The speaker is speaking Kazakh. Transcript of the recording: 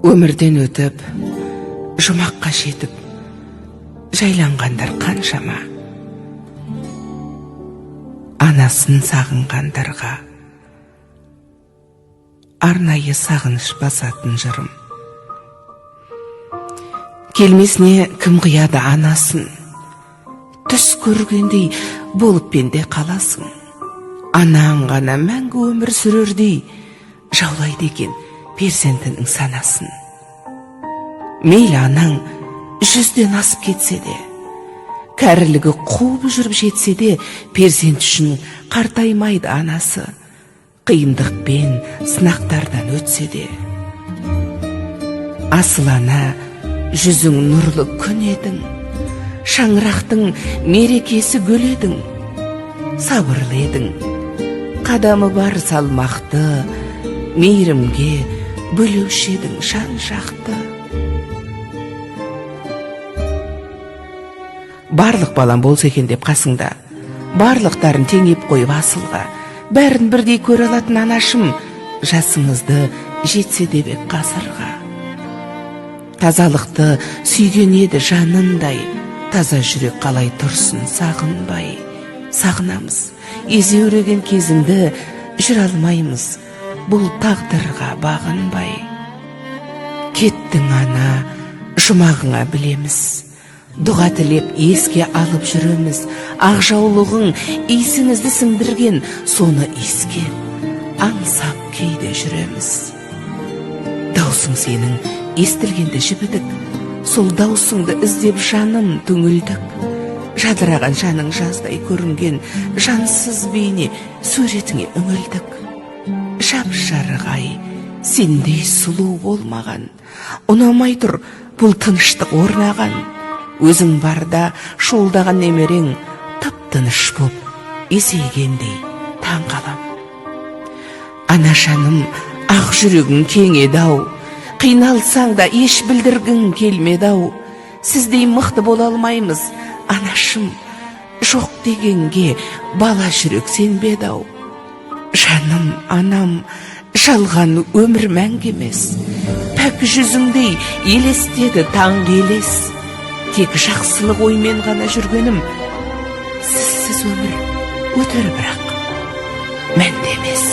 Өмірден өтіп, жұмаққа жетіп, жайланғандар қаншама. Анасын сағынғандарға арнайы сағыныш басатын жырым. Келмесіне кім қияды анасын, түс көргендей болып пенде қаласың. Анаң ғана мәңгі өмір сүрердей жаулайды екен перзентінің санасын. Мейлі анаң 100-ден асып кетсе де, кәрілігі қуып жүріп жетсе де, перзент үшін қартаймайды анасы, қиындықпен сынақтардан өтсе де. Асыл ана, жүзің нұрлы күн едің, шаңырақтың мерекесі гүл едің. Сабырлы едің, қадамы бар салмақты, мейірімге бөлеуші едің жан жақты. Барлық балам болса екен деп қасыңда, барлықтарын теңеп қойып асылға, бәрін бірдей көре алатын анашым, жасыңызды жетсе де бек ғасырға. Тазалықты сүйген еді жанындай, таза жүрек қалай тұрсын сағынбай. Сағынамыз, езеуреген кезіңді жүре алмаймыз, бұл тағдырға бағынбай. Кеттің ана, жұмағыңа білеміз, дұға тілеп еске алып жүреміз. Ақ жаулығың исіңізді сіңдірген, соны иіскеп, аңсап кейде жүреміз. Даусың сенің естілгенде жібідік, сол даусыңды іздеп жаным түңілдік. Жадыраған жаның жаздай көрінген жансыз бейне суретіңе үңілдік. Жап-жарық ай, сендей сұлу болмаған, ұнамай тұр бұл тыныштық орнаған. Өзің барда шуылдаған немерең тып-тыныш боп, есейгендей таң қалам. Ана жаным, ақ жүрегің кең еді-ау, қиналсаң да еш білдіргің келмеді-ау. Сіздей мықты бола алмаймыз, анашым, жоқ дегенге бала жүрек сенбеді-ау. Жаным, анам, жалған өмір мәңгі емес, пәк жүзіңдей елестеді таңғы елес. Тек жақсылық оймен ғана жүргенім, сізсіз өмір өтер бірақ мәнді емес.